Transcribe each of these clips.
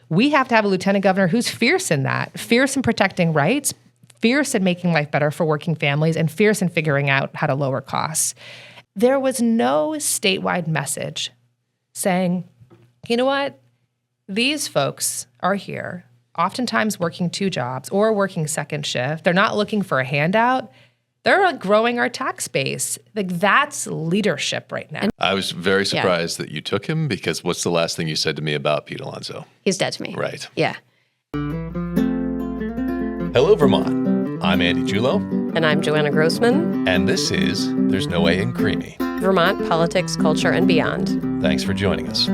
We have to have a lieutenant governor who's fierce in that, fierce in protecting rights, fierce in making life better for working families, and fierce in figuring out how to lower costs. There was no statewide message saying, you know what? These folks are here, oftentimes working 2 jobs or working second shift. They're not looking for a handout. They're growing our tax base. Like, that's leadership right now. I was very surprised that you took him, because what's the last thing you said to me about Pete Alonso? He's dead to me. Right. Yeah. Hello, Vermont. I'm Andy Julo. And I'm Joanna Grossman. And this is There's No Way in Creemee. Vermont politics, culture, and beyond. Thanks for joining us.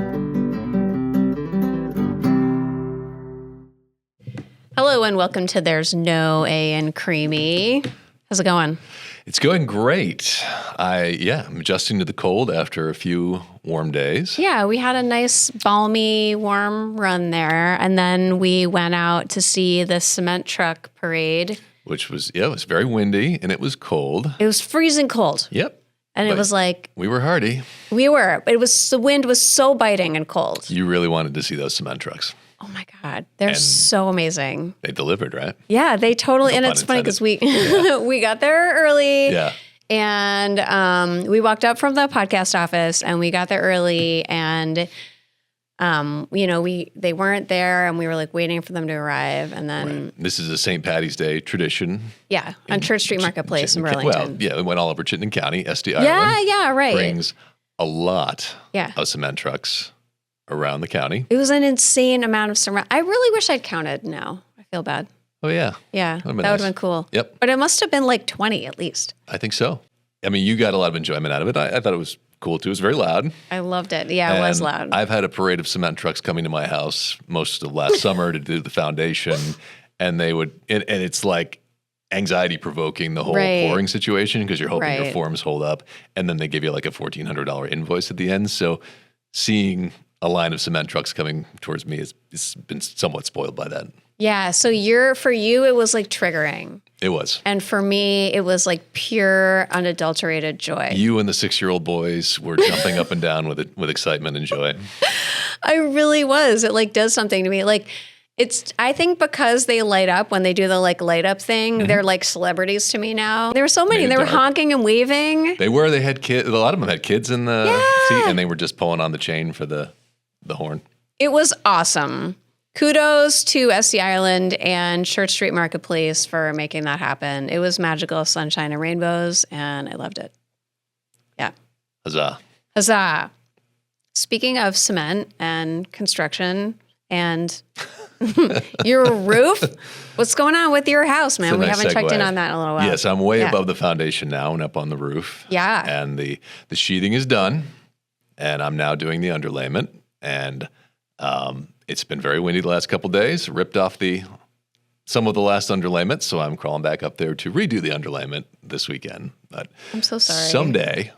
Hello, and welcome to There's No A in Creemee. How's it going? It's going great. I'm adjusting to the cold after a few warm days. Yeah, we had a nice, balmy, warm run there. And then we went out to see the cement truck parade. Which was, it was very windy and it was cold. It was freezing cold. Yep. And it was like... We were hardy. We were. The wind was so biting and cold. You really wanted to see those cement trucks. Oh my God. They're so amazing. They delivered, right? Yeah, they totally, No and pun it's funny intended. because we got there early. Yeah. And we walked up from the podcast office and we got there early and, they weren't there and we were like waiting for them to arrive. And then. Right. This is a St. Patty's Day tradition. Yeah. On Church Street Marketplace in Burlington. Well, yeah, it went all over Chittenden County. SD Yeah, right. brings a lot of cement trucks around the county. It was an insane amount of cement. I really wish I'd counted now. I feel bad. Oh, yeah. Yeah, that would nice. have been cool. Yep. But it must have been like 20 at least. I think so. I mean, you got a lot of enjoyment out of it. I thought it was cool, too. It was very loud. I loved it. Yeah, it was loud. I've had a parade of cement trucks coming to my house most of last summer to do the foundation, and they would, and it's like anxiety-provoking, the whole pouring situation, because you're hoping your forms hold up, and then they give you like a $1,400 invoice at the end. So seeing a line of cement trucks coming towards me has been somewhat spoiled by that. Yeah, so for you, it was like triggering. It was. And for me, it was like pure, unadulterated joy. You and the 6-year-old boys were jumping up and down with excitement and joy. I really was. It like does something to me. Like I think because they light up when they do the like light up thing, they're like celebrities to me now. There were so many. They were honking and waving. They were. They had kids. A lot of them had kids in the seat, and they were just pulling on the chain for the horn. It was awesome. Kudos to SD Ireland and Church Street Marketplace for making that happen. It was magical, sunshine and rainbows, and I loved it. Yeah. Huzzah. Huzzah. Speaking of cement and construction and your roof, what's going on with your house, man? We haven't checked in on that in a little while. Yes, I'm way above the foundation now and up on the roof. Yeah. And the sheathing is done, and I'm now doing the underlayment, and it's been very windy the last couple of days. Ripped off some of the last underlayment, so I'm crawling back up there to redo the underlayment this weekend. But I'm so sorry. Someday,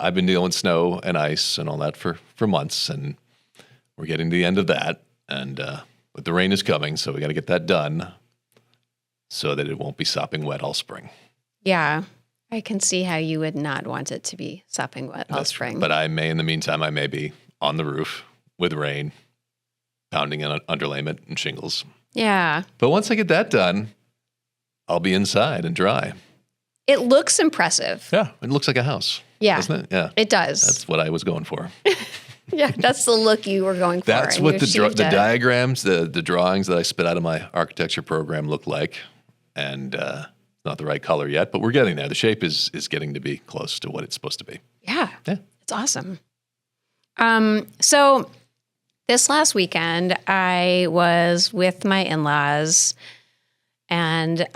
I've been dealing with snow and ice and all that for months, and we're getting to the end of that. And but the rain is coming, so we got to get that done so that it won't be sopping wet all spring. Yeah, I can see how you would not want it to be sopping wet all spring. But in the meantime, I may be on the roof with rain, pounding an underlayment and shingles. Yeah. But once I get that done, I'll be inside and dry. It looks impressive. Yeah, it looks like a house. Yeah. Doesn't it? Yeah. It does. That's what I was going for. Yeah, that's the look you were going for. That's what the diagrams, the drawings that I spit out of my architecture program look like. And not the right color yet, but we're getting there. The shape is getting to be close to what it's supposed to be. Yeah. It's awesome. So this last weekend, I was with my in-laws, and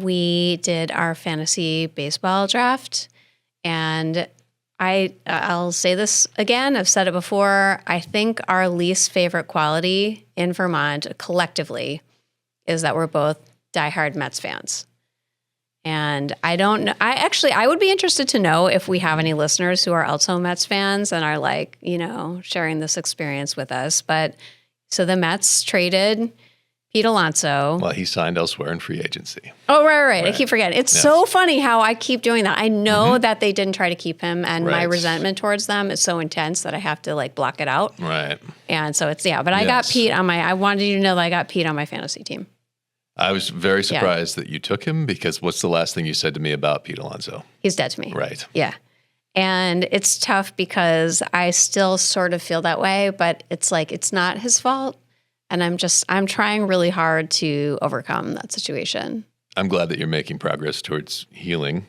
we did our fantasy baseball draft. And I'll say this again, I've said it before, I think our least favorite quality in Vermont collectively is that we're both diehard Mets fans. And I don't know. I would be interested to know if we have any listeners who are also Mets fans and are like, sharing this experience with us. But so the Mets traded Pete Alonso. Well, he signed elsewhere in free agency. Oh, right. I keep forgetting. It's so funny how I keep doing that. I know that they didn't try to keep him, and my resentment towards them is so intense that I have to like block it out. Right. And so it's, but I got Pete I wanted you to know that I got Pete on my fantasy team. I was very surprised that you took him, because what's the last thing you said to me about Pete Alonso? He's dead to me. Right. Yeah. And it's tough because I still sort of feel that way, but it's like, it's not his fault. And I'm trying really hard to overcome that situation. I'm glad that you're making progress towards healing.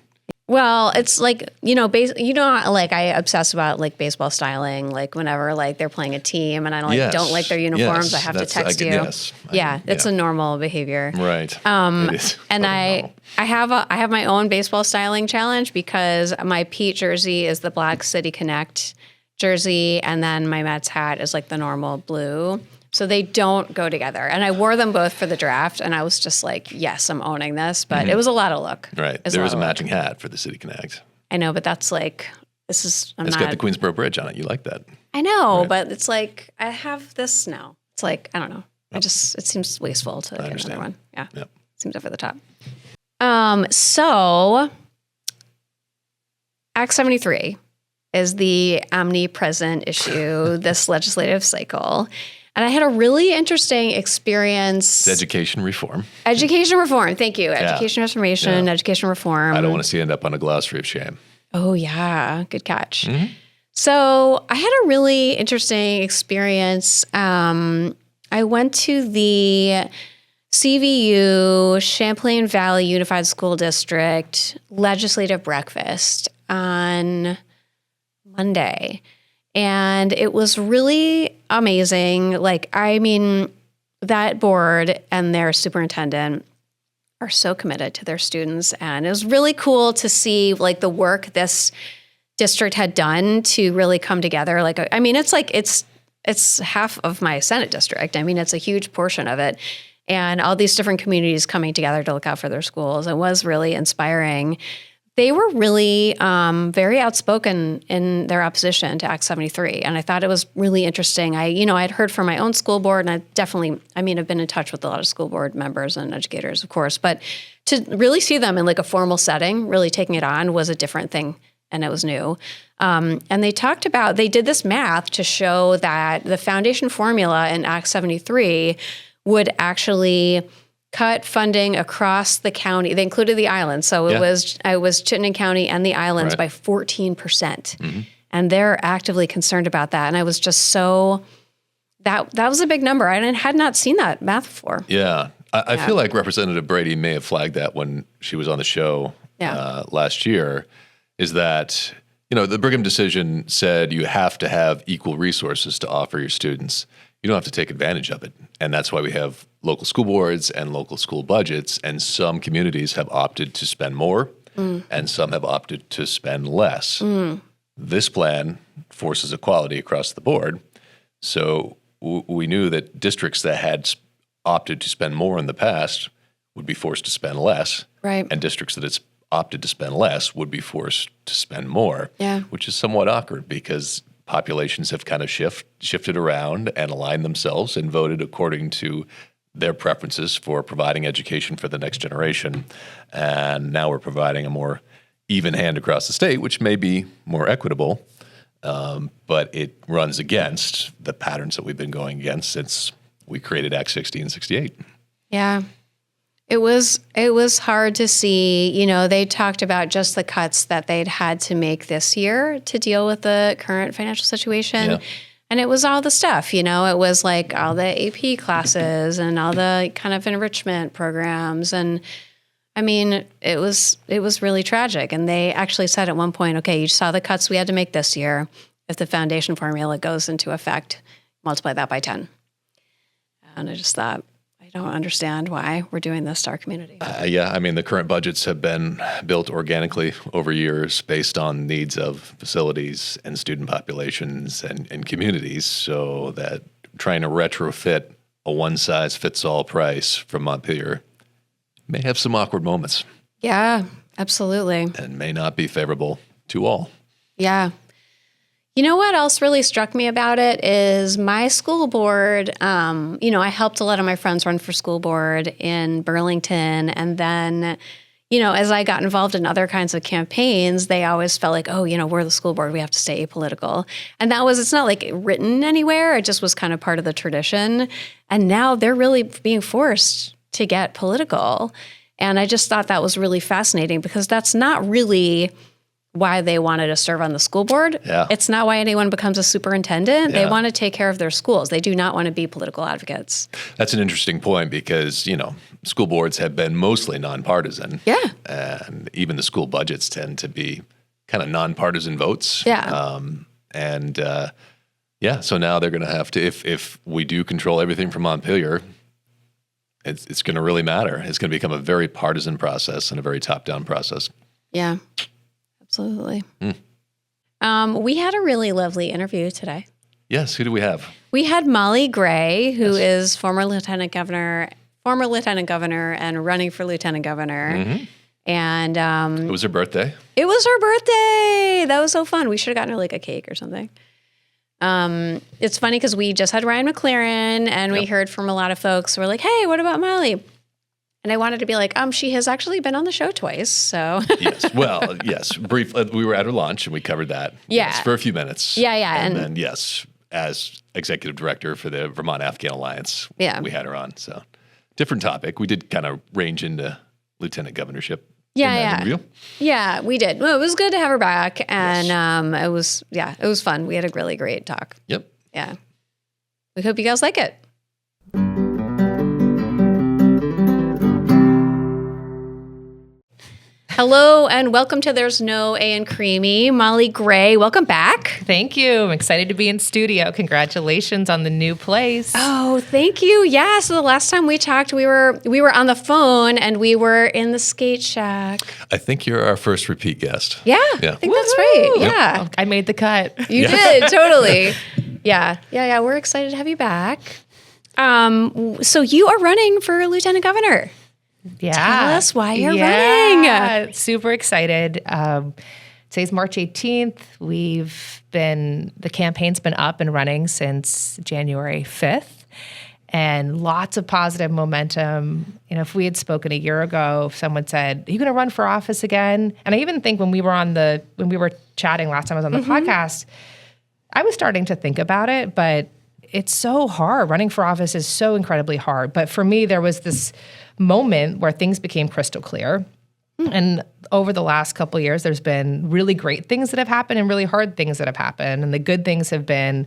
Well, it's like, like I obsess about like baseball styling, like whenever like they're playing a team and I don't like their uniforms, I have to text you. It's a normal behavior. Right. It is. And I have my own baseball styling challenge, because my Pete jersey is the Black City Connect jersey, and then my Mets hat is like the normal blue. So they don't go together. And I wore them both for the draft, and I was just like, yes, I'm owning this. But it was a lot of look. Right. There was a matching hat for the City Connect. I know, but that's like, it's got the Queensboro Bridge on it. You like that. I know, but it's like, I have this now. It's like, I don't know. It seems wasteful to get another one. Yeah. Yep. Seems over the top. So Act 73 is the omnipresent issue this legislative cycle. And I had a really interesting experience. It's education reform. Education reform. Thank you. Education reformation, education reform. I don't want to see it end up on a glossary of shame. Oh, yeah. Good catch. Mm-hmm. So I had a really interesting experience. I went to the CVU, Champlain Valley Unified School District legislative breakfast on Monday. And it was really amazing. Like, I mean, that board and their superintendent are so committed to their students. And it was really cool to see like the work this district had done to really come together. Like, I mean, it's half of my Senate district. I mean, it's a huge portion of it. And all these different communities coming together to look out for their schools. It was really inspiring. They were really very outspoken in their opposition to Act 73. And I thought it was really interesting. I'd heard from my own school board, and I've been in touch with a lot of school board members and educators, of course. But to really see them in like a formal setting, really taking it on, was a different thing, and it was new. And they did this math to show that the foundation formula in Act 73 would actually cut funding across the county. They included the islands. So it was Chittenden County and the islands by 14%. Mm-hmm. And they're actively concerned about that. And I was just that was a big number. I had not seen that math before. Yeah. I feel like Representative Brady may have flagged that when she was on the show last year, is that, the Brigham decision said you have to have equal resources to offer your students. You don't have to take advantage of it. And that's why we have local school boards and local school budgets. And some communities have opted to spend more, and some have opted to spend less. This plan forces equality across the board. So we knew that districts that had opted to spend more in the past would be forced to spend less. Right. And districts that had opted to spend less would be forced to spend more, which is somewhat awkward because populations have kind of shifted around and aligned themselves and voted according to their preferences for providing education for the next generation. And now we're providing a more even hand across the state, which may be more equitable, but it runs against the patterns that we've been going against since we created Act 60 and 68. Yeah. It was hard to see. They talked about just the cuts that they'd had to make this year to deal with the current financial situation. Yeah. And it was all the stuff, it was like all the AP classes and all the kind of enrichment programs. And I mean, it was really tragic. And they actually said at one point, okay, you saw the cuts we had to make this year. If the foundation formula goes into effect, multiply that by 10. And I just thought, I don't understand why we're doing this to our community. The current budgets have been built organically over years based on needs of facilities and student populations and communities, so that trying to retrofit a one-size-fits-all price from Montpelier may have some awkward moments. Yeah, absolutely. And may not be favorable to all. Yeah. You know what else really struck me about it is my school board, I helped a lot of my friends run for school board in Burlington. And then, as I got involved in other kinds of campaigns, they always felt like, oh, we're the school board. We have to stay apolitical. And it's not like written anywhere. It just was kind of part of the tradition. And now they're really being forced to get political. And I just thought that was really fascinating because that's not really why they wanted to serve on the school board. Yeah. It's not why anyone becomes a superintendent. Yeah. They want to take care of their schools. They do not want to be political advocates. That's an interesting point because, school boards have been mostly nonpartisan. Yeah. And even the school budgets tend to be kind of nonpartisan votes. Yeah. So now they're going to have to, if we do control everything from Montpelier, it's going to really matter. It's going to become a very partisan process and a very top-down process. Yeah. Absolutely. We had a really lovely interview today. Yes. Who do we have? We had Molly Gray, who is former lieutenant governor and running for lieutenant governor. Mm-hmm. And it was her birthday. It was her birthday. That was so fun. We should have gotten her like a cake or something. It's funny because we just had Ryan McLaren and we heard from a lot of folks who were like, hey, what about Molly? And I wanted to be like, she has actually been on the show twice, so. Yes. Well, yes. Brief. We were at her lunch and we covered that. Yeah. Yes, for a few minutes. Yeah, yeah. And then, yes, as executive director for the Vermont Afghan Alliance, we had her on. So, different topic. We did kind of range into lieutenant governorship. Yeah. Yeah, we did. Well, it was good to have her back, and it was fun. We had a really great talk. Yep. Yeah. We hope you guys like it. Hello and welcome to There's No A in Creemee. Molly Gray, welcome back. Thank you. I'm excited to be in studio. Congratulations on the new place. Oh, thank you. Yeah, so the last time we talked, we were on the phone and we were in the skate shack. I think you're our first repeat guest. Yeah. I think that's right. Yeah. Oh, I made the cut. You did, totally. Yeah. We're excited to have you back. So you are running for lieutenant governor. Yeah. Tell us why you're running. Super excited. Today's March 18th. The campaign's been up and running since January 5th and lots of positive momentum. If we had spoken a year ago, if someone said, are you going to run for office again? And I even think when we were chatting last time I was on the podcast, I was starting to think about it, but it's so hard. Running for office is so incredibly hard. But for me, there was this moment where things became crystal clear. And over the last couple of years, there's been really great things that have happened and really hard things that have happened. And the good things have been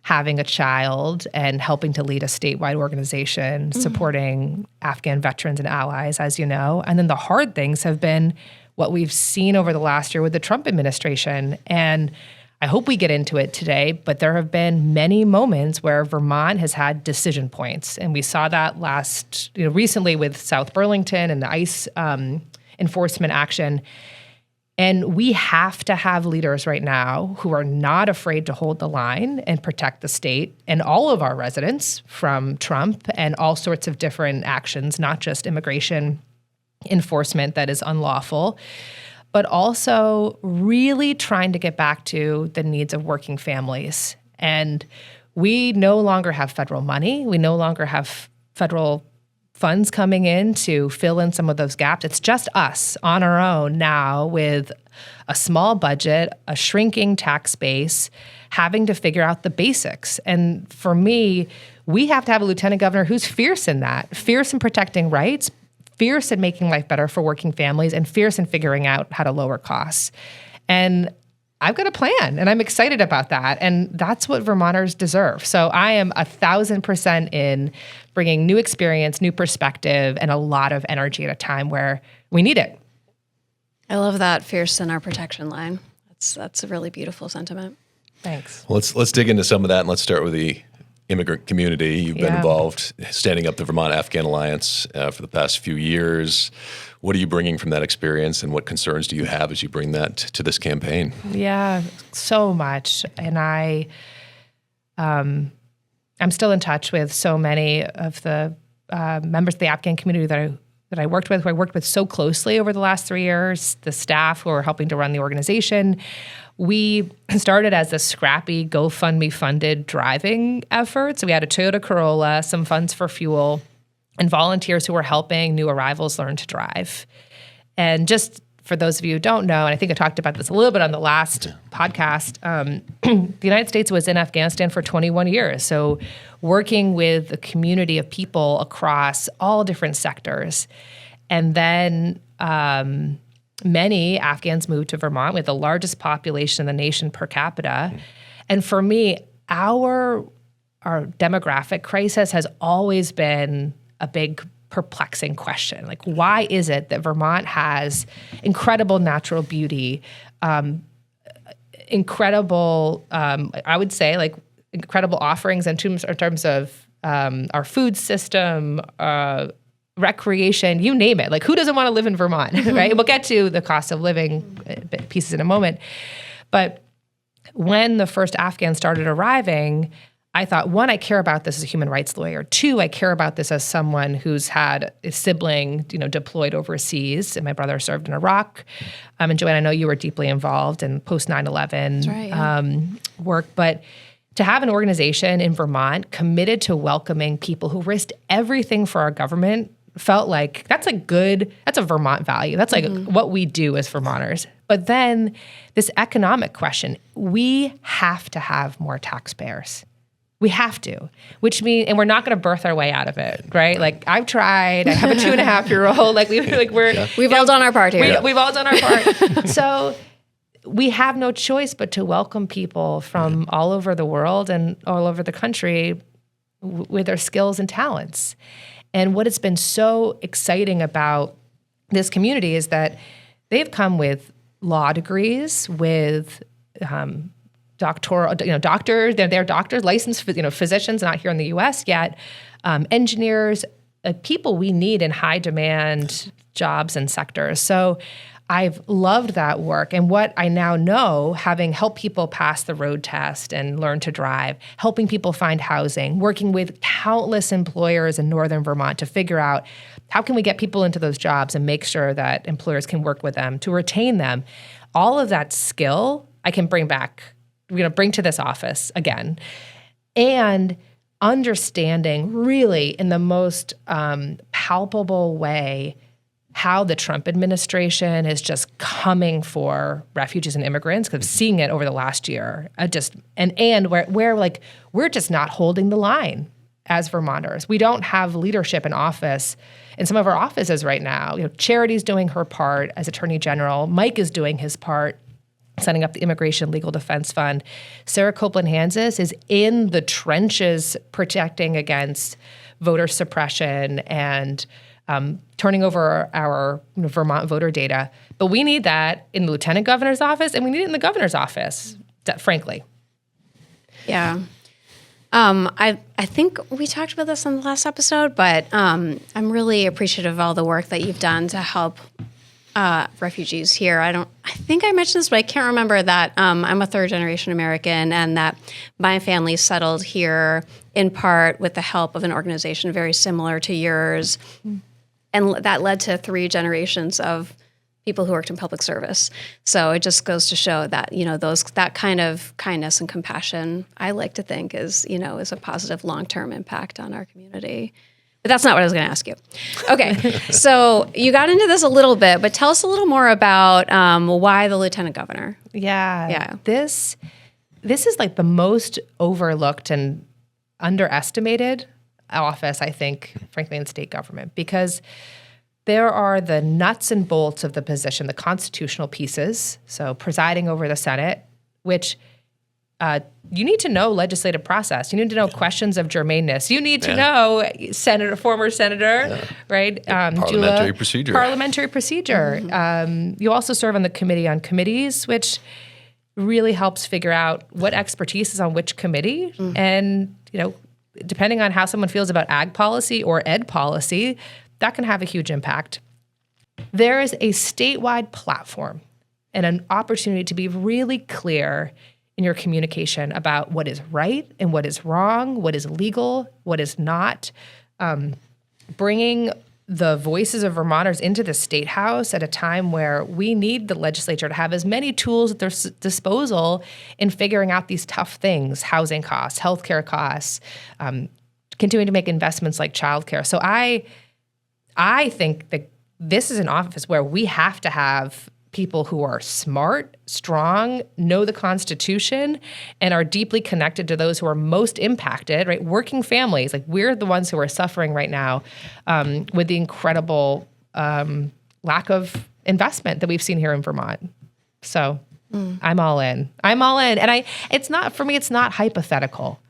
having a child and helping to lead a statewide organization, supporting Afghan veterans and allies, as you know. And then the hard things have been what we've seen over the last year with the Trump administration. And I hope we get into it today, but there have been many moments where Vermont has had decision points. And we saw that recently with South Burlington and the ICE enforcement action. And we have to have leaders right now who are not afraid to hold the line and protect the state and all of our residents from Trump and all sorts of different actions, not just immigration enforcement that is unlawful, but also really trying to get back to the needs of working families. And we no longer have federal money. We no longer have federal funds coming in to fill in some of those gaps. It's just us on our own now with a small budget, a shrinking tax base, having to figure out the basics. And for me, we have to have a lieutenant governor who's fierce in that, fierce in protecting rights, fierce in making life better for working families, and fierce in figuring out how to lower costs. And I've got a plan, and I'm excited about that. And that's what Vermonters deserve. So I am 1,000% in bringing new experience, new perspective, and a lot of energy at a time where we need it. I love that, fierce in our protection line. That's a really beautiful sentiment. Thanks. Well, let's dig into some of that, and let's start with the immigrant community. You've been involved standing up the Vermont Afghan Alliance for the past few years. What are you bringing from that experience, and what concerns do you have as you bring that to this campaign? Yeah, so much. And I'm still in touch with so many of the members of the Afghan community that I worked with, who I worked with so closely over the last 3 years, the staff who are helping to run the organization. we started as a scrappy GoFundMe funded driving effort. So we had a Toyota Corolla, some funds for fuel, and volunteers who were helping new arrivals learn to drive. And just for those of you who don't know, and I think I talked about this a little bit on the last podcast, the United States was in Afghanistan for 21 years. So working with a community of people across all different sectors. And then many Afghans moved to Vermont with the largest population in the nation per capita. And for me, our demographic crisis has always been a big perplexing question. Like, why is it that Vermont has incredible natural beauty, incredible, I would say, like, incredible offerings in terms of our food system, recreation, you name it. Like, who doesn't want to live in Vermont, right? We'll get to the cost of living pieces in a moment. But when the first Afghans started arriving, I thought, one, I care about this as a human rights lawyer. Two, I care about this as someone who's had a sibling, deployed overseas, and my brother served in Iraq. And Joanna, I know you were deeply involved in post 9/11 work, but to have an organization in Vermont committed to welcoming people who risked everything for our government felt like that's a Vermont value. That's like what we do as Vermonters. But then this economic question, we have to have more taxpayers. We have to, which means, and we're not going to birth our way out of it, right? Like, I've tried. I have a 2.5-year-old. We've all done our part here. We've all done our part. So we have no choice but to welcome people from all over the world and all over the country with their skills and talents. And what has been so exciting about this community is that they've come with law degrees, with doctors, they're doctors, licensed, physicians, not here in the U.S. yet, engineers, people we need in high demand jobs and sectors. So I've loved that work. And what I now know, having helped people pass the road test and learn to drive, helping people find housing, working with countless employers in northern Vermont to figure out how can we get people into those jobs and make sure that employers can work with them to retain them. All of that skill I can bring back, bring to this office again. And understanding really in the most palpable way how the Trump administration is just coming for refugees and immigrants, because seeing it over the last year, and where like we're just not holding the line as Vermonters. We don't have leadership in office in some of our offices right now. Charity's doing her part as Attorney General. Mike is doing his part, setting up the Immigration Legal Defense Fund. Sarah Copeland-Hansis is in the trenches protecting against voter suppression and turning over our Vermont voter data. But we need that in the lieutenant governor's office, and we need it in the governor's office, frankly. Yeah. I think we talked about this on the last episode, but I'm really appreciative of all the work that you've done to help refugees here. I think I mentioned this, but I can't remember that I'm a third-generation American and that my family settled here in part with the help of an organization very similar to yours. And that led to 3 generations of people who worked in public service. So it just goes to show that, that kind of kindness and compassion, I like to think is a positive long-term impact on our community. But that's not what I was going to ask you. Okay, so you got into this a little bit, but tell us a little more about why the lieutenant governor. Yeah. This is like the most overlooked and underestimated office, I think, frankly, in state government, because there are the nuts and bolts of the position, the constitutional pieces, so presiding over the Senate, which you need to know legislative process. You need to know questions of germaneness. You need to know former senator, right? Parliamentary Jula, procedure. Parliamentary procedure. Mm-hmm. You also serve on the Committee on Committees, which really helps figure out what expertise is on which committee. Mm-hmm. And, depending on how someone feels about ag policy or ed policy, that can have a huge impact. There is a statewide platform and an opportunity to be really clear in your communication about what is right and what is wrong, what is legal, what is not, bringing the voices of Vermonters into the State House at a time where we need the legislature to have as many tools at their disposal in figuring out these tough things, housing costs, healthcare costs, continuing to make investments like childcare. So I think that this is an office where we have to have people who are smart, strong, know the Constitution, and are deeply connected to those who are most impacted, right? Working families, like we're the ones who are suffering right now with the incredible lack of investment that we've seen here in Vermont. So I'm all in. And it's not hypothetical.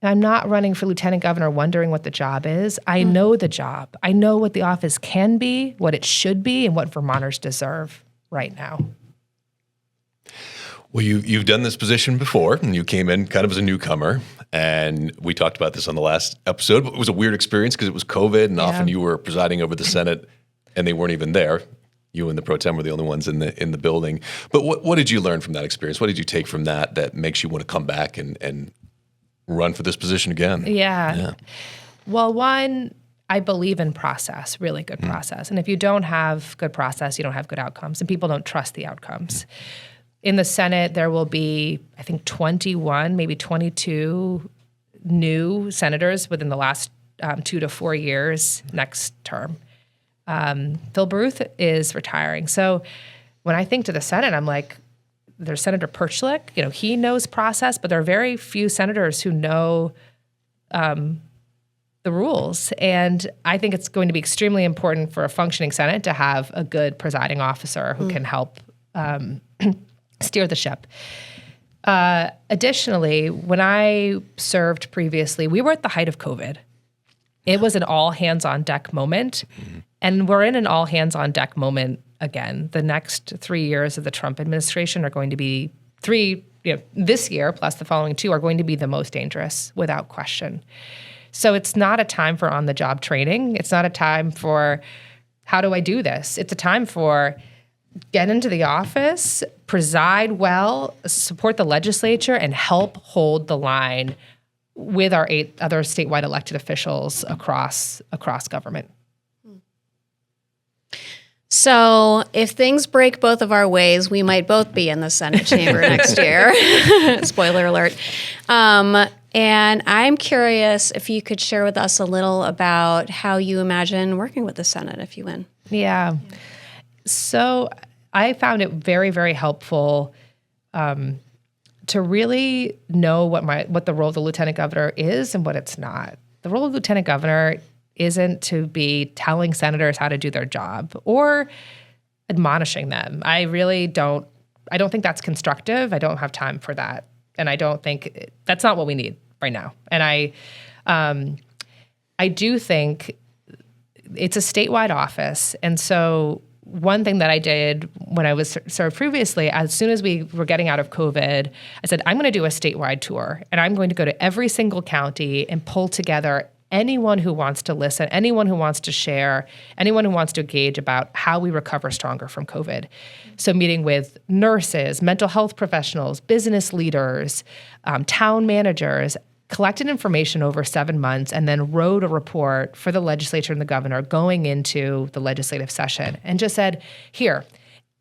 I'm not running for lieutenant governor wondering what the job is. I know the job. I know what the office can be, what it should be, and what Vermonters deserve right now. Well, you've done this position before, and you came in kind of as a newcomer, and we talked about this on the last episode. But it was a weird experience because it was COVID, and often you were presiding over the Senate, and they weren't even there. You and the pro tem were the only ones in the building. But what did you learn from that experience? What did you take from that makes you want to come back and run for this position again? Yeah. Well, one, I believe in process, really good process. And if you don't have good process, you don't have good outcomes, and people don't trust the outcomes. In the Senate, there will be, I think, 21, maybe 22 new senators within the last 2 to 4 years next term. Phil Baruth is retiring. So when I think to the Senate, I'm like, there's Senator Perchlik. He knows process, but there are very few senators who know the rules. And I think it's going to be extremely important for a functioning Senate to have a good presiding officer who can help steer the ship. Additionally, when I served previously, we were at the height of COVID. It was an all hands on deck moment. And we're in an all hands on deck moment again. The next 3 years of the Trump administration are going to be this year plus the following 2 are going to be the most dangerous without question. So it's not a time for on-the-job training. It's not a time for, how do I do this? It's a time for get into the office, preside well, support the legislature, and help hold the line with our 8 other statewide elected officials across government. So if things break both of our ways, we might both be in the Senate chamber next year. Spoiler alert. And I'm curious if you could share with us a little about how you imagine working with the Senate if you win. Yeah. So I found it very, very helpful to really know what the role of the lieutenant governor is and what it's not. The role of lieutenant governor isn't to be telling senators how to do their job or admonishing them. I don't think that's constructive. I don't have time for that. And I don't think that's not what we need right now. And I do think it's a statewide office. And so one thing that I did when I was served previously, as soon as we were getting out of COVID, I said, I'm going to do a statewide tour, and I'm going to go to every single county and pull together anyone who wants to listen, anyone who wants to share, anyone who wants to engage about how we recover stronger from COVID. So meeting with nurses, mental health professionals, business leaders, town managers, collected information over 7 months, and then wrote a report for the legislature and the governor going into the legislative session and just said, here,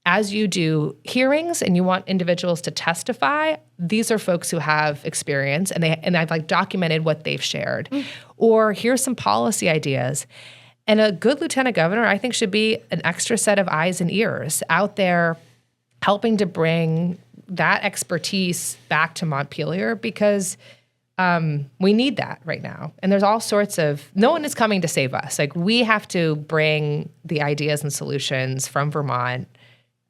as you do hearings and you want individuals to testify, these are folks who have experience and I've documented what they've shared. Or here's some policy ideas. And a good lieutenant governor, I think, should be an extra set of eyes and ears out there helping to bring that expertise back to Montpelier because we need that right now. And there's all sorts of, no one is coming to save us. We have to bring the ideas and solutions from Vermont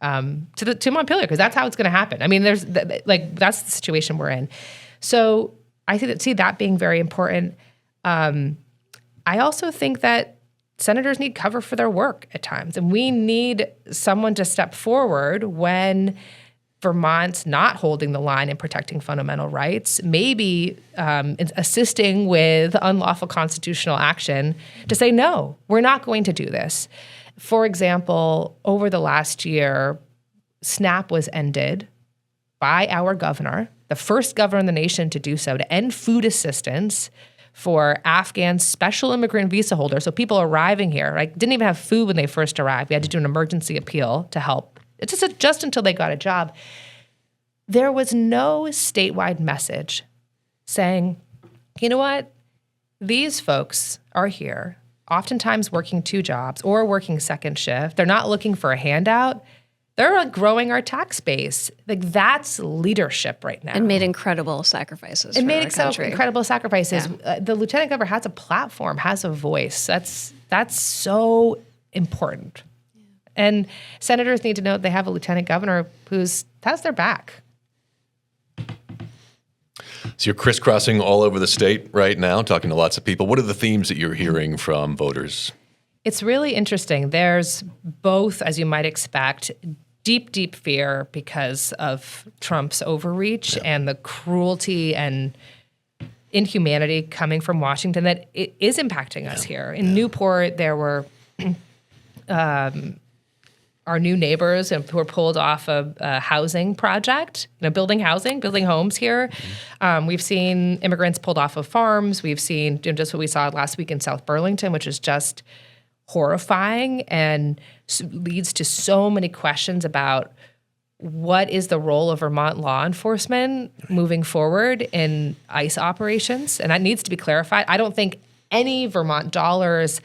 to Montpelier, because that's how it's going to happen. I mean, that's the situation we're in. So I see that being very important. I also think that senators need cover for their work at times, and we need someone to step forward when Vermont's not holding the line and protecting fundamental rights, maybe assisting with unlawful constitutional action to say, no, we're not going to do this. For example, over the last year, SNAP was ended by our governor, the first governor in the nation to do so, to end food assistance for Afghan special immigrant visa holders. So people arriving here, right, didn't even have food when they first arrived. We had to do an emergency appeal to help. It's just until they got a job. There was no statewide message saying, you know what, these folks are here, oftentimes working 2 jobs or working second shift. They're not looking for a handout. They're growing our tax base. Like, that's leadership right now. And made incredible sacrifices. And made incredible sacrifices. Yeah. The lieutenant governor has a platform, has a voice. That's so important. Yeah. And senators need to know they have a lieutenant governor has their back. So you're crisscrossing all over the state right now, talking to lots of people. What are the themes that you're hearing from voters? It's really interesting. There's both, as you might expect, deep fear because of Trump's overreach and the cruelty and inhumanity coming from Washington that it is impacting us here. In Newport, there were our new neighbors who were pulled off a housing project, building homes here. We've seen immigrants pulled off of farms. We've seen just what we saw last week in South Burlington, which is just horrifying and leads to so many questions about what is the role of Vermont law enforcement moving forward in ICE operations. And that needs to be clarified. I don't think any Vermont dollars,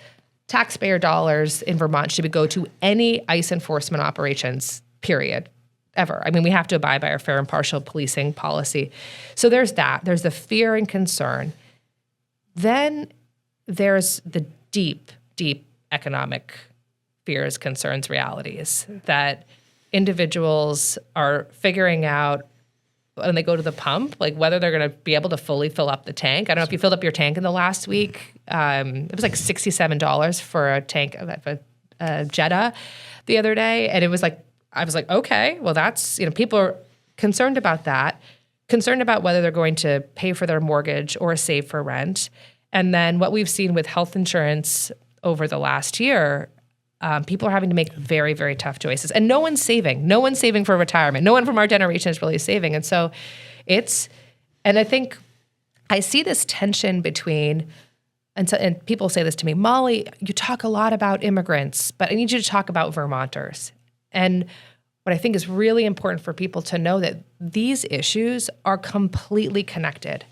taxpayer dollars in Vermont should go to any ICE enforcement operations, period, ever. I mean, we have to abide by our fair and impartial policing policy. So there's that. There's the fear and concern. Then there's the deep economic fears, concerns, realities that individuals are figuring out when they go to the pump, like whether they're going to be able to fully fill up the tank. I don't know if you filled up your tank in the last week. It was like $67 for a tank of a Jetta the other day. And it was like, I was like, okay, well, that's, people are concerned about that, concerned about whether they're going to pay for their mortgage or save for rent. And then what we've seen with health insurance over the last year, people are having to make very, very tough choices. And no one's saving. No one's saving for retirement. No one from our generation is really saving. And so and I think I see this tension between, and people say this to me, Molly, you talk a lot about immigrants, but I need you to talk about Vermonters. And what I think is really important for people to know that these issues are completely connected.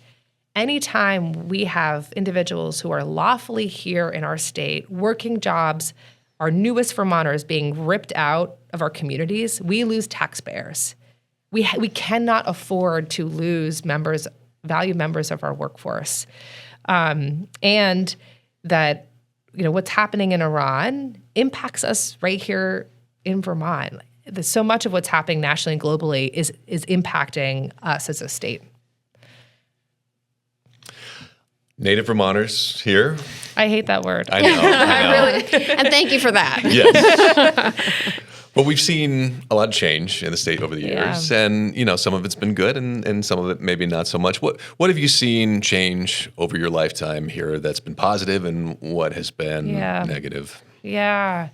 Anytime we have individuals who are lawfully here in our state, working jobs, our newest Vermonters being ripped out of our communities, we lose taxpayers. We cannot afford to lose valued members of our workforce. And that, what's happening in Iran impacts us right here in Vermont. So much of what's happening nationally and globally is impacting us as a state. Native Vermonters here. I hate that word. I know. Really, and thank you for that. Yes. Well, we've seen a lot of change in the state over the years, and some of it's been good, and some of it maybe not so much. What have you seen change over your lifetime here that's been positive, and what has been negative? Yeah.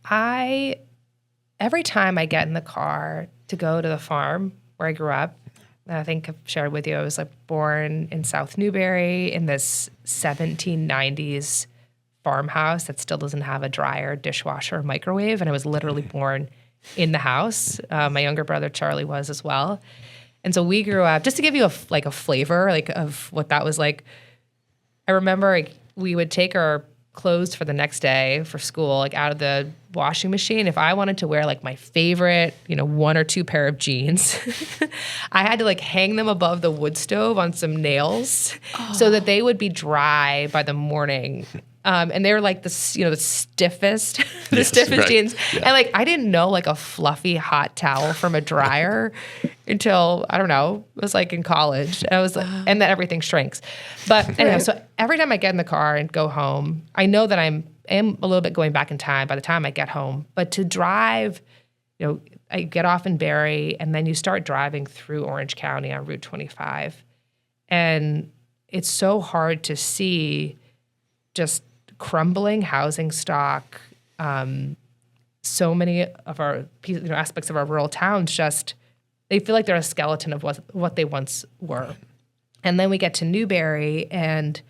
Every time I get in the car to go to the farm where I grew up, I think I've shared with you, I was born in South Newbury in this 1790s farmhouse that still doesn't have a dryer, dishwasher, or microwave. And I was literally born in the house. My younger brother, Charlie, was as well. And so we grew up, just to give you a flavor of what that was like. I remember we would take our clothes for the next day for school, out of the washing machine. If I wanted to wear my favorite, 1 or 2 pair of jeans, I had to hang them above the wood stove on some nails so that they would be dry by the morning. And they were the stiffest, jeans. Yeah. And I didn't know a fluffy hot towel from a dryer until, I don't know, it was in college. And I was and then everything shrinks. But anyway, so every time I get in the car and go home, I know that I am a little bit going back in time by the time I get home. But to drive, I get off in Barrie and then you start driving through Orange County on Route 25. And it's so hard to see just crumbling housing stock. So many of our aspects of our rural towns they feel like they're a skeleton of what they once were. And then we get to Newberry, and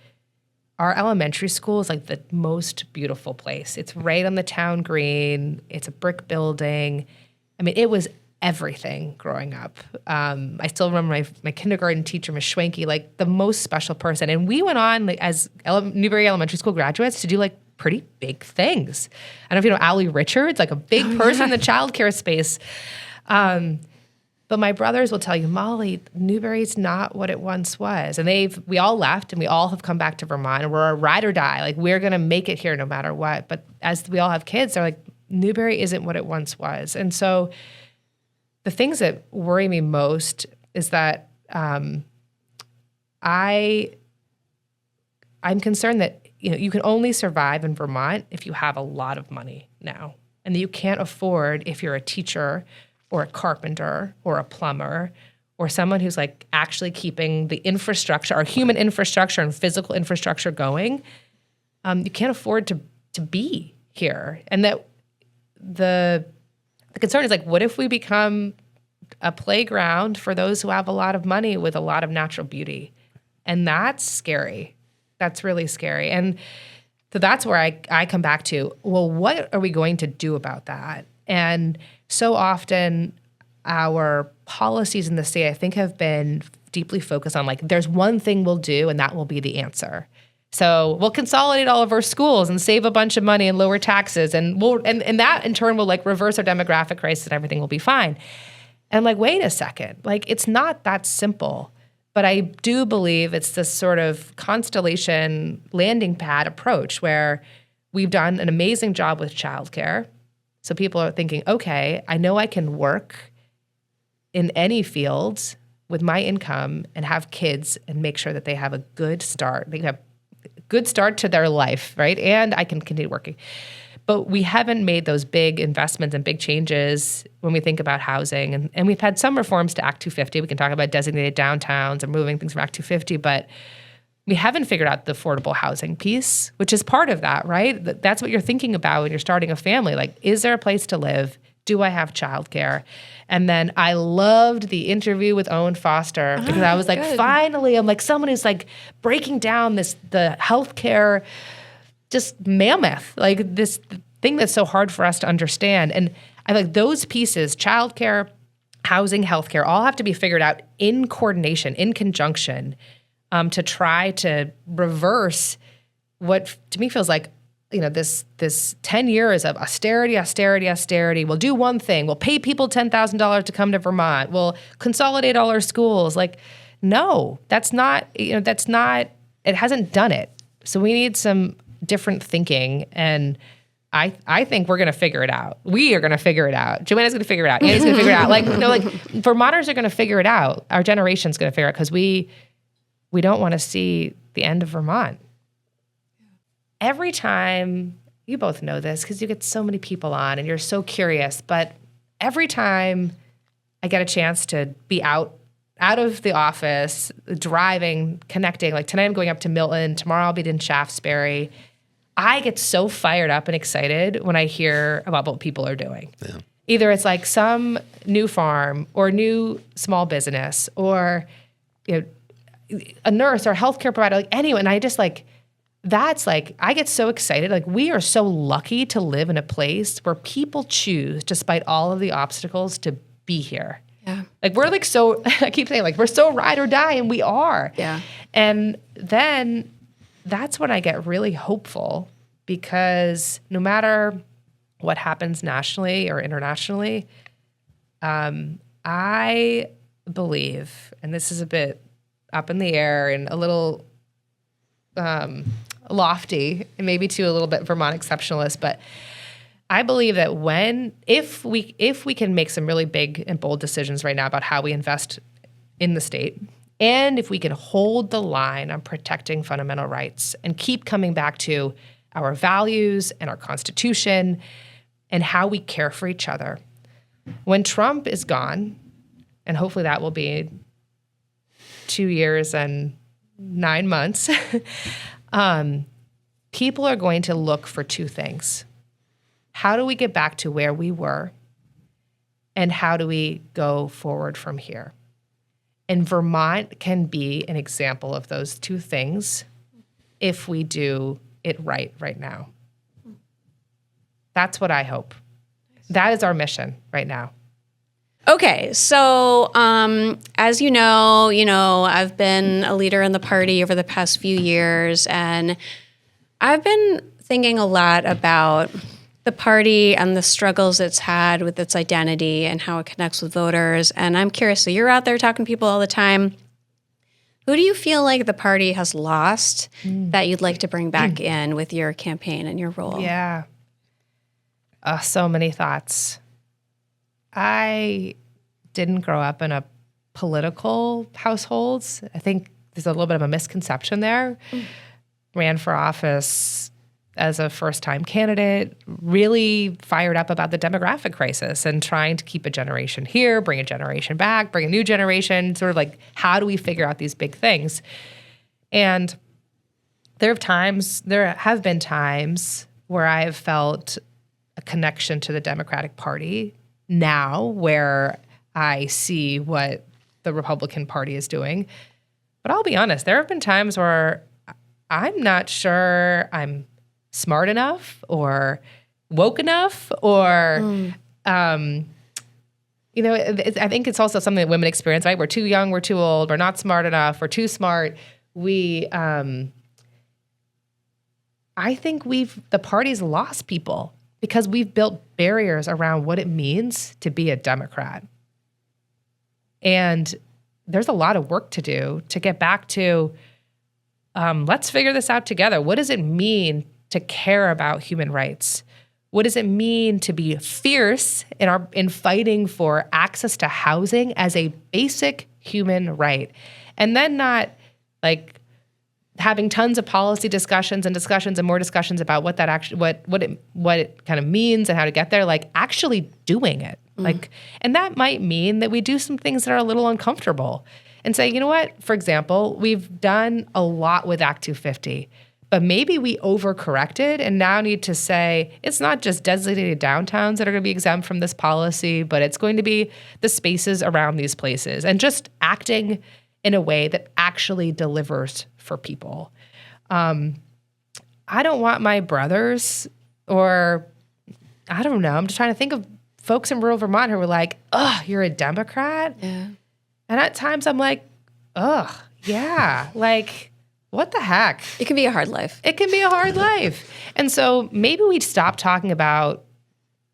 our elementary school is like the most beautiful place. It's right on the town green. It's a brick building. I mean, it was everything growing up. I still remember my kindergarten teacher, Ms. Schwenke, like the most special person. And we went on like, as Newberry Elementary School graduates to do like pretty big things. I don't know if you know Allie Richards, like a big person in the childcare space. But my brothers will tell you, Molly, Newberry's not what it once was. And we all left, and we all have come back to Vermont, and we're a ride or die. Like, we're going to make it here no matter what. But as we all have kids, they're like, Newberry isn't what it once was. And so the things that worry me most is that I'm concerned that you can only survive in Vermont if you have a lot of money now, and that you can't afford if you're a teacher or a carpenter or a plumber or someone who's like actually keeping the infrastructure, our human infrastructure and physical infrastructure going. You can't afford to be here, and that the concern is like, what if we become a playground for those who have a lot of money with a lot of natural beauty? And that's scary. That's really scary. And so that's where I come back to, well, what are we going to do about that? And so often our policies in the state, I think, have been deeply focused on like, there's one thing we'll do and that will be the answer. So we'll consolidate all of our schools and save a bunch of money and lower taxes, and and that in turn will like reverse our demographic crisis and everything will be fine. And I'm like, wait a second, like it's not that simple. But I do believe it's this sort of constellation landing pad approach where we've done an amazing job with childcare. So people are thinking, okay, I know I can work in any field with my income and have kids and make sure that they have a good start. They have good start to their life, right? And I can continue working. But we haven't made those big investments and big changes when we think about housing. And we've had some reforms to Act 250. We can talk about designated downtowns and moving things from Act 250, but we haven't figured out the affordable housing piece, which is part of that, right? That's what you're thinking about when you're starting a family. Like, is there a place to live? Do I have childcare? And then I loved the interview with Owen Foster because I was like, finally, I'm like someone who's like breaking down the healthcare just mammoth, like this thing that's so hard for us to understand. And I like those pieces, childcare, housing, healthcare, all have to be figured out in coordination, in conjunction, to try to reverse what to me feels like, this 10 years of austerity. We'll do one thing. We'll pay people $10,000 to come to Vermont. We'll consolidate all our schools. Like, no, that's not, it hasn't done it. So we need some different thinking. And I think we're going to figure it out. We are going to figure it out. Joanna's going to figure it out. Andy's going to figure it out. Like Vermonters are going to figure it out. Our generation's going to figure it out because we don't want to see the end of Vermont. Every time, you both know this because you get so many people on and you're so curious, but every time I get a chance to be out of the office, driving, connecting, like tonight I'm going up to Milton, tomorrow I'll be in Shaftesbury, I get so fired up and excited when I hear about what people are doing. Yeah. Either it's like some new farm or new small business or a nurse or a healthcare provider, like anyone. I just like, that's like, I get so excited. Like, we are so lucky to live in a place where people choose, despite all of the obstacles, to be here. Yeah. Like, we're like so, I keep saying, like, we're so ride or die, and we are. Yeah. And then that's when I get really hopeful because no matter what happens nationally or internationally, I believe, and this is a bit up in the air and a little lofty, and maybe too a little bit Vermont exceptionalist, but I believe that if we can make some really big and bold decisions right now about how we invest in the state, and if we can hold the line on protecting fundamental rights and keep coming back to our values and our Constitution and how we care for each other, when Trump is gone, and hopefully that will be 2 years and 9 months, people are going to look for two things. How do we get back to where we were? And how do we go forward from here? And Vermont can be an example of those two things if we do it right now. That's what I hope. That is our mission right now. Okay, so as you know, I've been a leader in the party over the past few years, and I've been thinking a lot about the party and the struggles it's had with its identity and how it connects with voters. And I'm curious, so you're out there talking to people all the time. Who do you feel like the party has lost that you'd like to bring back in with your campaign and your role? Yeah. So many thoughts. I didn't grow up in a political household. I think there's a little bit of a misconception there. Ran for office as a first-time candidate, really fired up about the demographic crisis and trying to keep a generation here, bring a generation back, bring a new generation, sort of like, how do we figure out these big things? And there have been times where I have felt a connection to the Democratic Party now, where I see what the Republican Party is doing. But I'll be honest, there have been times where I'm not sure I'm smart enough or woke enough or, I think it's also something that women experience, right? We're too young, we're too old, we're not smart enough, we're too smart. I think the party's lost people because we've built barriers around what it means to be a Democrat. And there's a lot of work to do to get back to, let's figure this out together. What does it mean to care about human rights? What does it mean to be fierce in fighting for access to housing as a basic human right? And then not like having tons of policy discussions and more discussions about what that actually what it kind of means and how to get there, like actually doing it. And that might mean that we do some things that are a little uncomfortable and say, you know what, for example, we've done a lot with Act 250. But maybe we overcorrected and now need to say it's not just designated downtowns that are going to be exempt from this policy, but it's going to be the spaces around these places and just acting in a way that actually delivers for people. I don't want my brothers I'm just trying to think of folks in rural Vermont who were like, ugh, you're a Democrat? Yeah. And at times I'm like, ugh, yeah, like, what the heck? It can be a hard life. It can be a hard life. And so maybe we'd stop talking about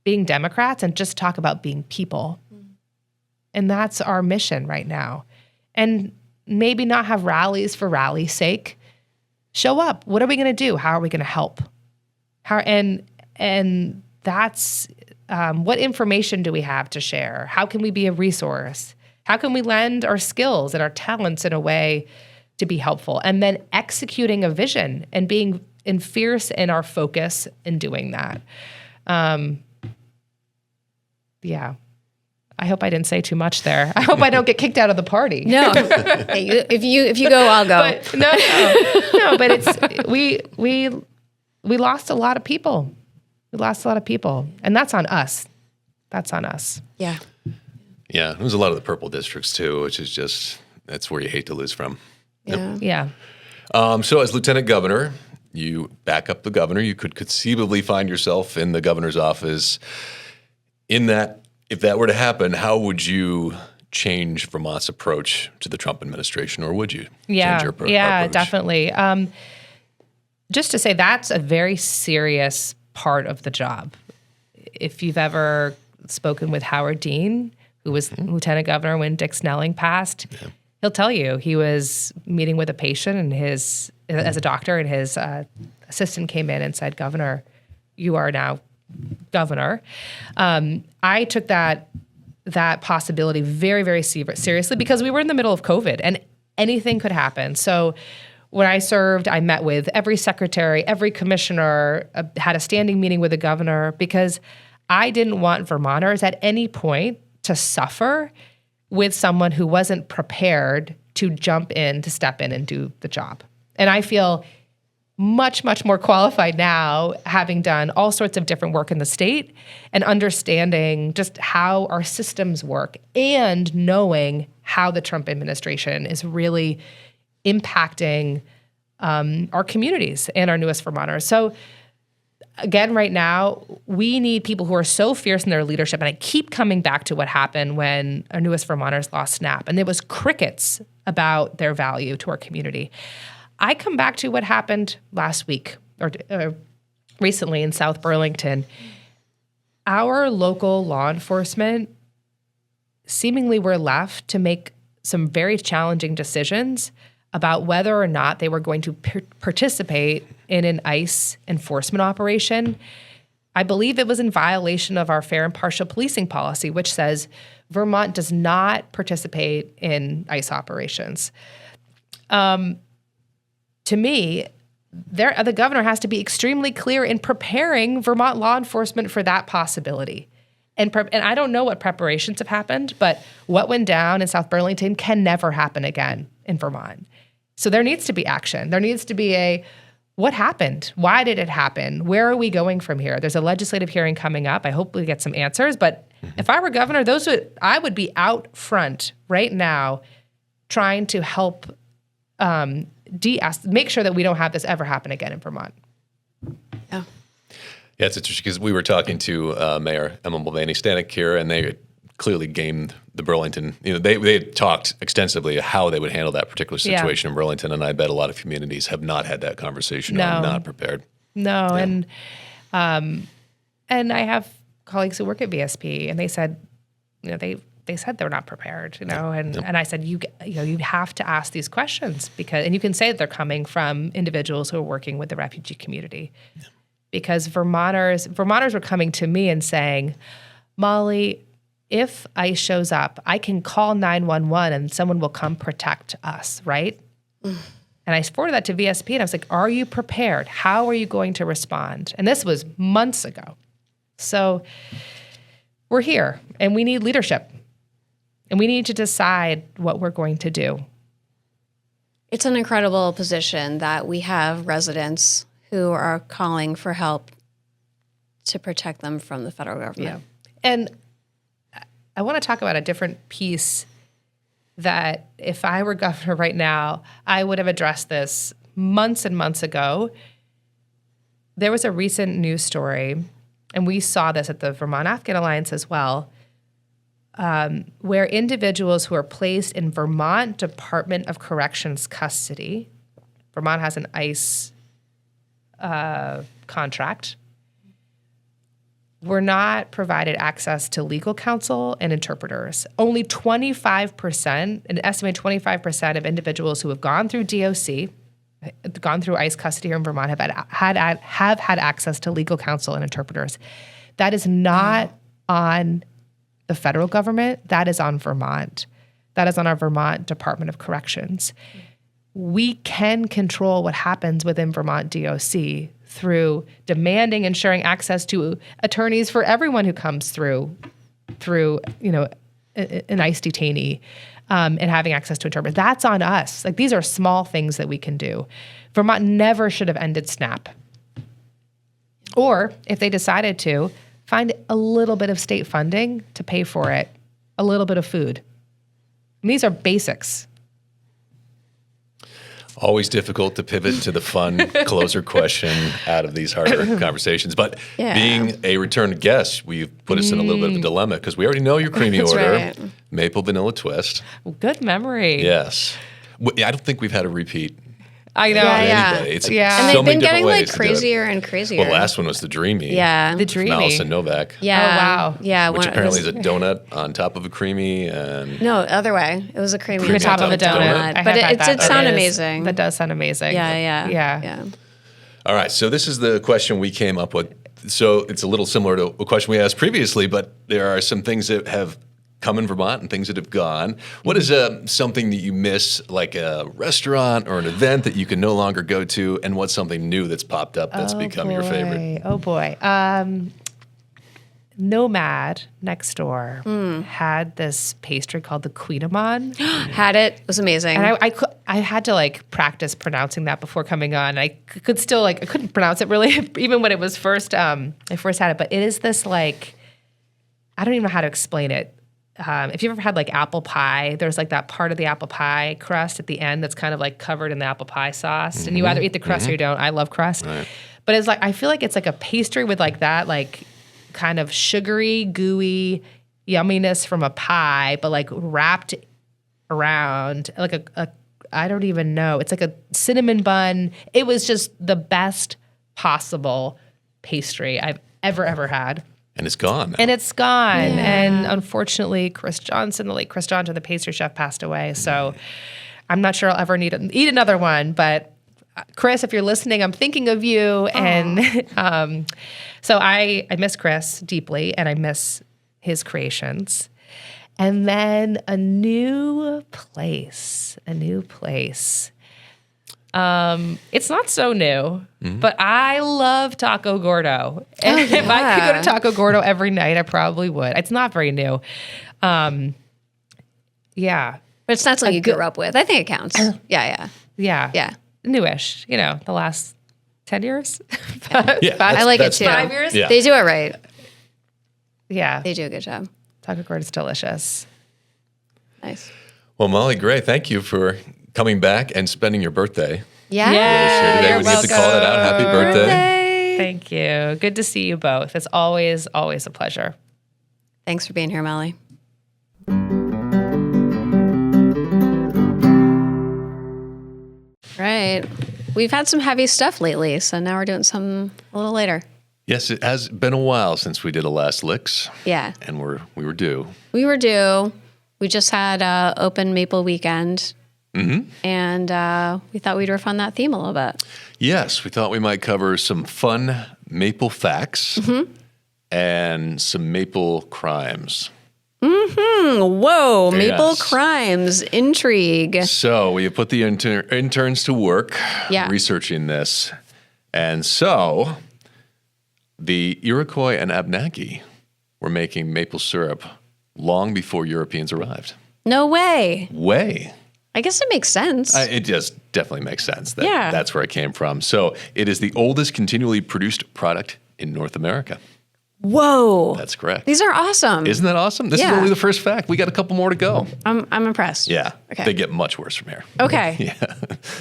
being Democrats and just talk about being people. And that's our mission right now. And maybe not have rallies for rally's sake. Show up. What are we going to do? How are we going to help? And that's what information do we have to share? How can we be a resource? How can we lend our skills and our talents in a way to be helpful, and then executing a vision and being fierce in our focus in doing that. Yeah. I hope I didn't say too much there. I hope I don't get kicked out of the party. No. Hey, if you go, I'll go. But no, but it's we lost a lot of people. We lost a lot of people, and that's on us. That's on us. Yeah. Yeah, there's a lot of the purple districts too, which is just that's where you hate to lose from. Yeah. Yeah. So as lieutenant governor, you back up the governor. You could conceivably find yourself in the governor's office. In that, if that were to happen, how would you change Vermont's approach to the Trump administration, or would you change your approach? Yeah, definitely. Just to say, that's a very serious part of the job. If you've ever spoken with Howard Dean, who was lieutenant governor when Dick Snelling passed, he'll tell you he was meeting with a patient and as a doctor, and his assistant came in and said, "Governor, you are now governor." I took that possibility very, very seriously because we were in the middle of COVID and anything could happen. So when I served, I met with every secretary, every commissioner, had a standing meeting with the governor because I didn't want Vermonters at any point to suffer with someone who wasn't prepared to step in and do the job. And I feel much, much more qualified now, having done all sorts of different work in the state and understanding just how our systems work and knowing how the Trump administration is really impacting our communities and our newest Vermonters. So again, right now, we need people who are so fierce in their leadership. And I keep coming back to what happened when our newest Vermonters lost SNAP. And there was crickets about their value to our community. I come back to what happened last week or recently in South Burlington. Our local law enforcement seemingly were left to make some very challenging decisions about whether or not they were going to participate in an ICE enforcement operation. I believe it was in violation of our fair and partial policing policy, which says Vermont does not participate in ICE operations. To me, the governor has to be extremely clear in preparing Vermont law enforcement for that possibility. And I don't know what preparations have happened, but what went down in South Burlington can never happen again in Vermont. So there needs to be action. There needs to be what happened? Why did it happen? Where are we going from here? There's a legislative hearing coming up. I hope we get some answers. But if I were governor, I would be out front right now trying to help make sure that we don't have this ever happen again in Vermont. Yeah. Yeah, it's interesting because we were talking to Mayor Emma Mulvaney Stanek here, and they clearly gamed the Burlington. They had talked extensively how they would handle that particular situation in Burlington, and I bet a lot of communities have not had that conversation. No. Are not prepared. No, yeah. And I have colleagues who work at VSP, and they said, they said they're not prepared, and I said, you have to ask these questions and you can say that they're coming from individuals who are working with the refugee community. Yeah. Because Vermonters were coming to me and saying, Molly, if ICE shows up, I can call 911 and someone will come protect us, right? And I forwarded that to VSP and I was like, are you prepared? How are you going to respond? And this was months ago. So we're here and we need leadership and we need to decide what we're going to do. It's an incredible position that we have residents who are calling for help to protect them from the federal government. Yeah. And I want to talk about a different piece that if I were governor right now, I would have addressed this months and months ago. There was a recent news story, and we saw this at the Vermont Afghan Alliance as well, where individuals who are placed in Vermont Department of Corrections custody, Vermont has an ICE contract, were not provided access to legal counsel and interpreters. Only 25%, an estimated 25% of individuals who have gone through DOC, gone through ICE custody here in Vermont, have had access to legal counsel and interpreters. That is not on the federal government. That is on Vermont. That is on our Vermont Department of Corrections. We can control what happens within Vermont DOC through demanding and ensuring access to attorneys for everyone who comes through an ICE detainee, and having access to interpreters. That's on us. Like, these are small things that we can do. Vermont never should have ended SNAP. Or if they decided to, find a little bit of state funding to pay for it, a little bit of food. And these are basics. Always difficult to pivot to the fun closer question out of these harder conversations. But being a returned guest, you've put us in a little bit of a dilemma because we already know your Creemee order, right. Maple vanilla twist. Good memory. Yes. I don't think we've had a repeat. I know. It's and they've been getting like crazier and crazier. Well, the last one was the Dreamy. Yeah. The Dreamy. Allison Novak. Yeah. Oh, wow. Yeah. Which apparently is a donut on top of a Creemee. And no, other way. It was a Creemee on top of a donut. But it did sound amazing. That does sound amazing. Yeah. All right. So this is the question we came up with. So it's a little similar to a question we asked previously, but there are some things that have come in Vermont and things that have gone. What is something that you miss, like a restaurant or an event that you can no longer go to, and what's something new that's popped up that's become your favorite? Oh, boy. Nomad next door had this pastry called the Queenamon. Had it. It was amazing. And I had to practice pronouncing that before coming on. I could still I couldn't pronounce it really even when it was first I first had it. But it is this I don't even know how to explain it. if you've ever had like apple pie, there's like that part of the apple pie crust at the end that's kind of like covered in the apple pie sauce. And you either eat the crust or you don't. I love crust. Right. But it's like, I feel like it's like a pastry with like that, like kind of sugary, gooey yumminess from a pie, but like wrapped around like I don't even know. It's like a cinnamon bun. It was just the best possible pastry I've ever had. And it's gone. And it's gone. Yeah. And unfortunately, Chris Johnson, the late Chris Johnson, the pastry chef, passed away. So I'm not sure I'll ever eat another one. But Chris, if you're listening, I'm thinking of you. Aww. And so I miss Chris deeply, and I miss his creations. And then a new place. It's not so new, but I love Taco Gordo. And if I could go to Taco Gordo every night, I probably would. It's not very new. Yeah. But it's not something you grew up with. I think it counts. Yeah. Newish, the last 10 years. I like it too. 5 years? Yeah. They do it right. Yeah. They do a good job. Taco Gordo is delicious. Nice. Well, Molly Gray, thank you for coming back and spending your birthday. Yeah. Today. We get to call it out. Happy birthday. Thank you. Good to see you both. It's always a pleasure. Thanks for being here, Molly. Right. We've had some heavy stuff lately, so now we're doing some a little later. Yes, it has been a while since we did a Last Licks. Yeah. And we were due. We just had open Maple weekend. Mm-hmm. And we thought we'd riff on that theme a little bit. Yes, we thought we might cover some fun maple facts and some maple crimes. Whoa, maple crimes, intrigue. So we put the interns to work researching this. And so the Iroquois and Abenaki were making maple syrup long before Europeans arrived. No way. I guess it makes sense. It just definitely makes sense. That's where it came from. So it is the oldest continually produced product in North America. Whoa. That's correct. These are awesome. Isn't that awesome? This is only the first fact. We got a couple more to go. I'm impressed. Yeah. Okay. They get much worse from here. Okay. Yeah.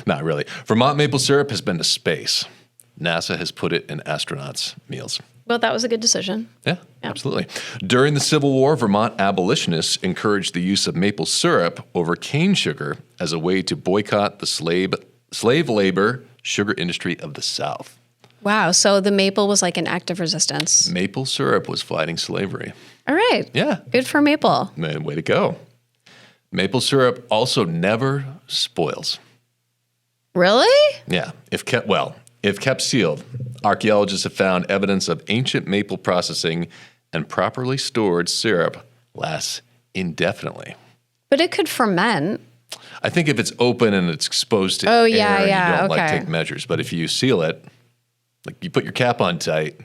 Not really. Vermont maple syrup has been to space. NASA has put it in astronauts' meals. Well, that was a good decision. Yeah, absolutely. During the Civil War, Vermont abolitionists encouraged the use of maple syrup over cane sugar as a way to boycott the slave labor sugar industry of the South. Wow, so the maple was like an act of resistance. Maple syrup was fighting slavery. All right. Yeah. Good for maple. Man, way to go. Maple syrup also never spoils. Really? Yeah, if kept sealed. Archaeologists have found evidence of ancient maple processing, and properly stored syrup lasts indefinitely. But it could ferment. I think if it's open and it's exposed to air, you don't take measures. But if you seal it, like you put your cap on tight,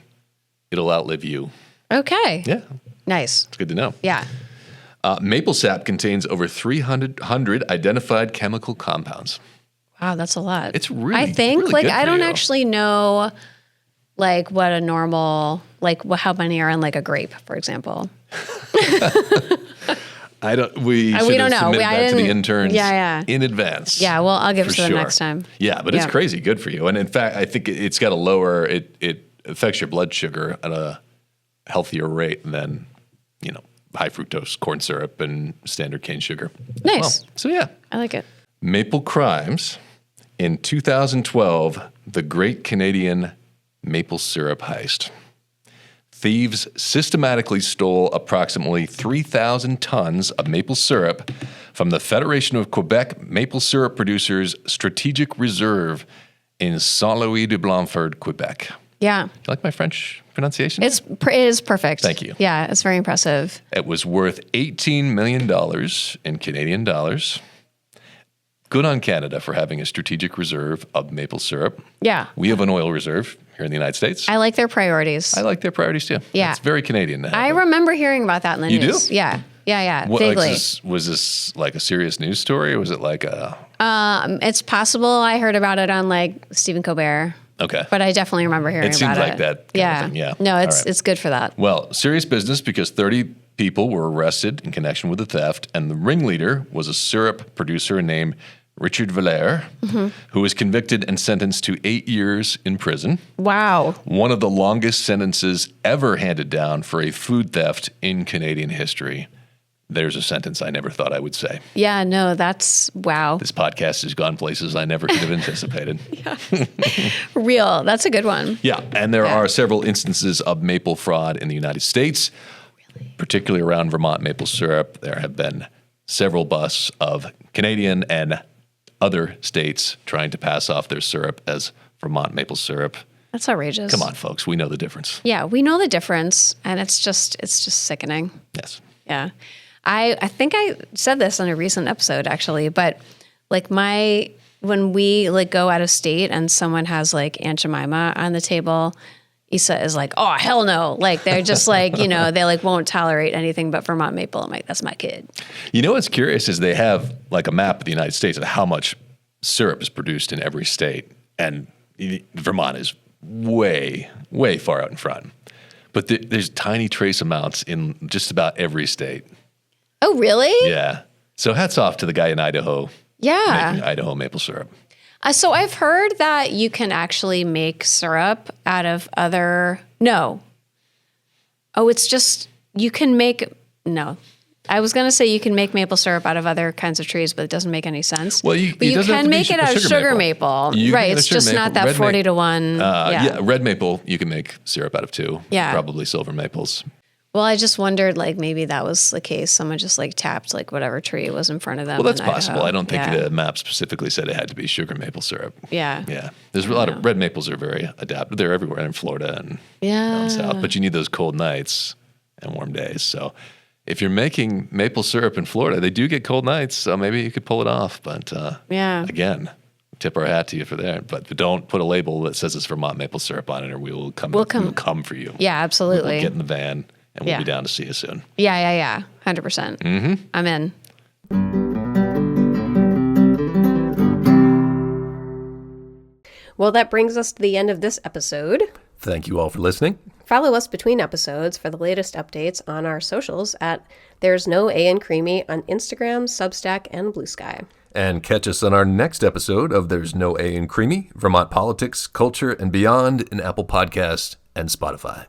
it'll outlive you. Okay. Yeah. Nice. It's good to know. Yeah. Maple sap contains over 300 identified chemical compounds. Wow, that's a lot. It's really, I think, really good I don't for you. actually know, what a normal, how many are in, a grape, for example. We don't know. Submit that to the interns in advance. Yeah, well, I'll give it to them next time. Yeah, but it's crazy good for you. And in fact, I think it's got it affects your blood sugar at a healthier rate than, high fructose corn syrup and standard cane sugar. Nice. Well, so yeah. I like it. Maple crimes. In 2012, the Great Canadian Maple Syrup Heist. Thieves systematically stole approximately 3,000 tons of maple syrup from the Federation of Quebec Maple Syrup Producers Strategic Reserve in Saint-Louis-de-Blanford, Quebec. Yeah. You like my French pronunciation? It is perfect. Thank you. Yeah, it's very impressive. It was worth $18 million in Canadian dollars. Good on Canada for having a strategic reserve of maple syrup. Yeah. We have an oil reserve here in the United States. I like their priorities. I like their priorities too. Yeah. It's very Canadian now. I remember hearing about that in the news. You do? Yeah. Vaguely. Was this like a serious news story, or was it like a... It's possible I heard about it on Stephen Colbert. Okay. But I definitely remember hearing about it. It seems like that kind of thing, yeah. No, it's good for that. Well, serious business, because 30 people were arrested in connection with the theft, and the ringleader was a syrup producer named Richard Valère, who was convicted and sentenced to 8 years in prison. Wow. One of the longest sentences ever handed down for a food theft in Canadian history. There's a sentence I never thought I would say. Yeah, no, that's wow. This podcast has gone places I never could have anticipated. Real. That's a good one. Yeah, and there are several instances of maple fraud in the United States, particularly around Vermont maple syrup. There have been several busts of Canadian and other states trying to pass off their syrup as Vermont maple syrup. That's outrageous. Come on, folks. We know the difference. Yeah, we know the difference, and it's just sickening. Yes. Yeah. I think I said this on a recent episode, actually, but like when we like go out of state and someone has like Aunt Jemima on the table, Issa is like, oh, hell no. Like, they're just like, they like won't tolerate anything but Vermont maple. I'm like, that's my kid. You know what's curious is they have like a map of the United States of how much syrup is produced in every state. And Vermont is way, way far out in front. But there's tiny trace amounts in just about every state. Oh, really? Yeah. So hats off to the guy in Idaho. Yeah. Making Idaho maple syrup. So I've heard that you can actually make syrup out of no. Oh, it's just, you can make, no. I was going to say you can make maple syrup out of other kinds of trees, but it doesn't make any sense. Well, you can make it out of sugar maple. Right, it's just not that 40 to 1. Red maple, you can make syrup out of too. Yeah. Probably silver maples. Well, I just wondered, like, maybe that was the case. Someone just, like, tapped, like, whatever tree was in front of them. Well, that's possible. Idaho. I don't think the map specifically said it had to be sugar maple syrup. Yeah. Yeah. There's a lot of red maples are very adapted. They're everywhere in Florida and down south. But you need those cold nights and warm days. So if you're making maple syrup in Florida, they do get cold nights. So maybe you could pull it off. But again, tip our hat to you for that. But don't put a label that says it's Vermont maple syrup on it, or we will come for you. Yeah, absolutely. We'll get in the van. And we'll be down to see you soon. Yeah. 100%. Mm-hmm. I'm in. Well, that brings us to the end of this episode. Thank you all for listening. Follow us between episodes for the latest updates on our socials at There's No A in Creemee on Instagram, Substack, and Blue Sky. And catch us on our next episode of There's No A in Creemee, Vermont Politics, Culture, and Beyond in Apple Podcasts and Spotify.